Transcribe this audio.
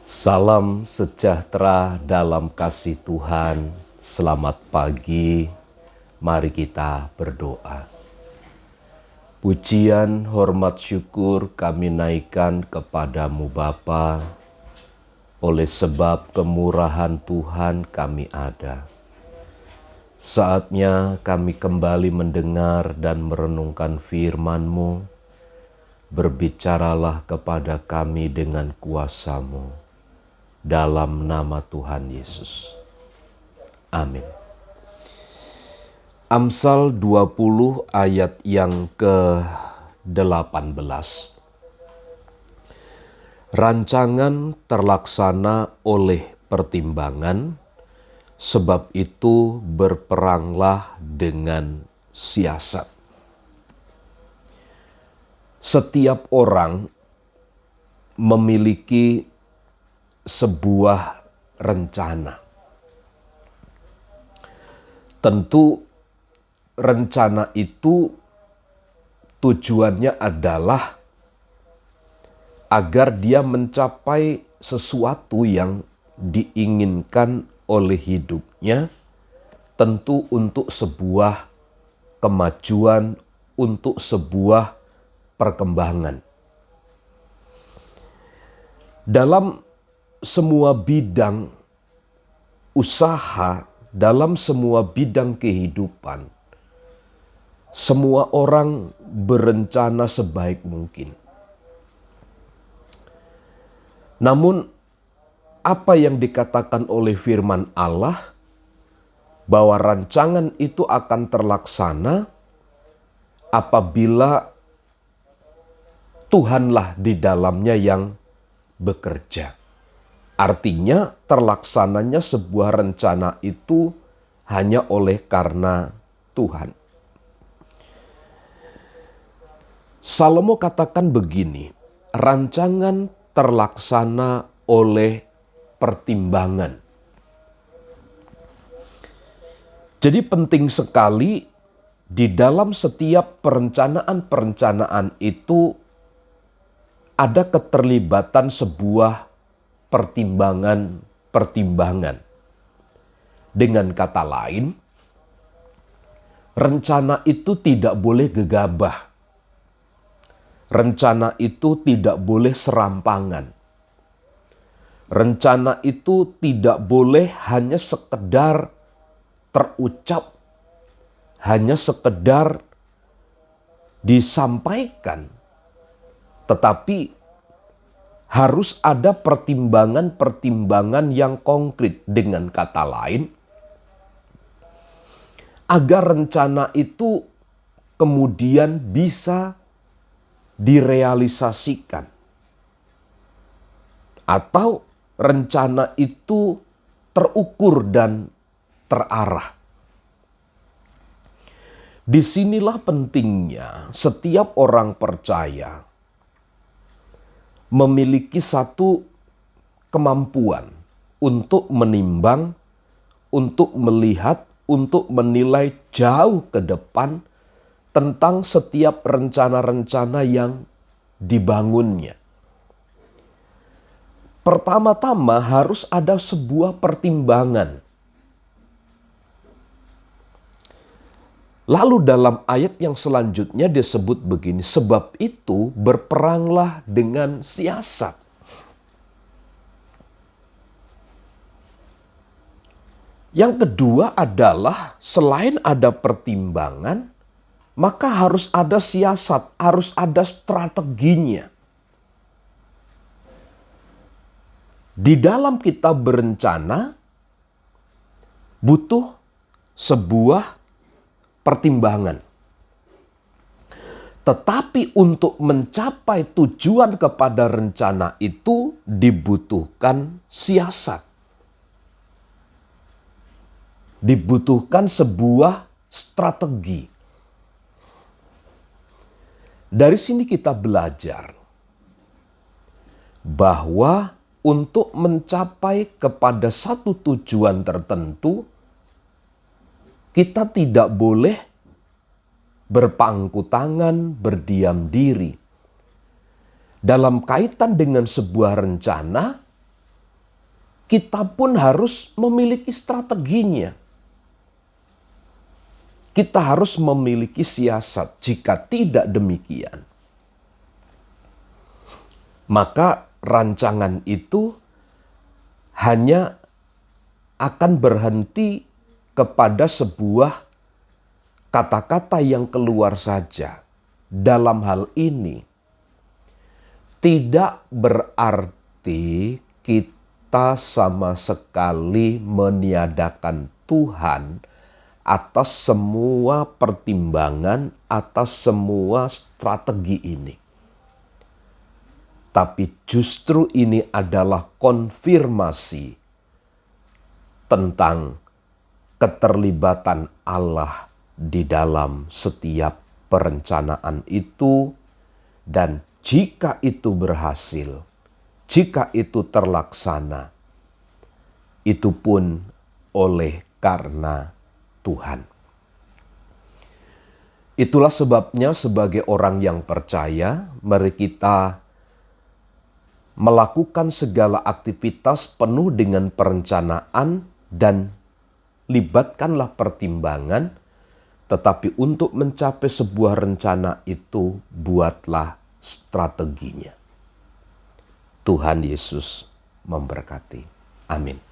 Salam sejahtera dalam kasih Tuhan. Selamat pagi. Mari kita berdoa. Pujian, hormat, syukur kami naikkan kepadamu Bapa. Oleh sebab kemurahan Tuhan kami ada. Saatnya kami kembali mendengar dan merenungkan firman-Mu. Berbicaralah kepada kami dengan kuasa-Mu. Dalam nama Tuhan Yesus. Amin. Amsal 20 ayat yang ke-18. Rancangan terlaksana oleh pertimbangan, sebab itu berperanglah dengan siasat. Setiap orang memiliki sebuah rencana. Tentu rencana itu tujuannya adalah agar dia mencapai sesuatu yang diinginkan oleh hidupnya, tentu untuk sebuah kemajuan, untuk sebuah perkembangan. Dalam semua bidang usaha, dalam semua bidang kehidupan, semua orang berencana sebaik mungkin. Namun, apa yang dikatakan oleh firman Allah, bahwa rancangan itu akan terlaksana apabila Tuhanlah di dalamnya yang bekerja. Artinya terlaksananya sebuah rencana itu hanya oleh karena Tuhan. Salomo katakan begini, rancangan terlaksana oleh pertimbangan. Jadi penting sekali di dalam setiap perencanaan itu ada keterlibatan sebuah pertimbangan. Dengan kata lain, rencana itu tidak boleh gegabah. Rencana itu tidak boleh serampangan. Rencana itu tidak boleh hanya sekedar terucap, hanya sekedar disampaikan, tetapi harus ada pertimbangan-pertimbangan yang konkret. Dengan kata lain, agar rencana itu kemudian bisa direalisasikan. Atau rencana itu terukur dan terarah. Disinilah pentingnya setiap orang percaya memiliki satu kemampuan untuk menimbang, untuk melihat, untuk menilai jauh ke depan tentang setiap rencana-rencana yang dibangunnya. Pertama-tama harus ada sebuah pertimbangan. Lalu dalam ayat yang selanjutnya disebut begini, sebab itu berperanglah dengan siasat. Yang kedua adalah selain ada pertimbangan, maka harus ada siasat, harus ada strateginya. Di dalam kita berencana, butuh sebuah pertimbangan. Tetapi untuk mencapai tujuan kepada rencana itu dibutuhkan siasat. Dibutuhkan sebuah strategi. Dari sini kita belajar bahwa untuk mencapai kepada satu tujuan tertentu, kita tidak boleh berpangku tangan, berdiam diri. Dalam kaitan dengan sebuah rencana, kita pun harus memiliki strateginya. Kita harus memiliki siasat. Jika tidak demikian, maka rancangan itu hanya akan berhenti kepada sebuah kata-kata yang keluar saja. Dalam hal ini, tidak berarti kita sama sekali meniadakan Tuhan atas semua pertimbangan, atas semua strategi ini. Tapi justru ini adalah konfirmasi tentang keterlibatan Allah di dalam setiap perencanaan itu. Dan jika itu berhasil, jika itu terlaksana, itu pun oleh karena Tuhan. Itulah sebabnya sebagai orang yang percaya, mari kita melakukan segala aktivitas penuh dengan perencanaan dan libatkanlah pertimbangan, tetapi untuk mencapai sebuah rencana itu buatlah strateginya. Tuhan Yesus memberkati. Amin.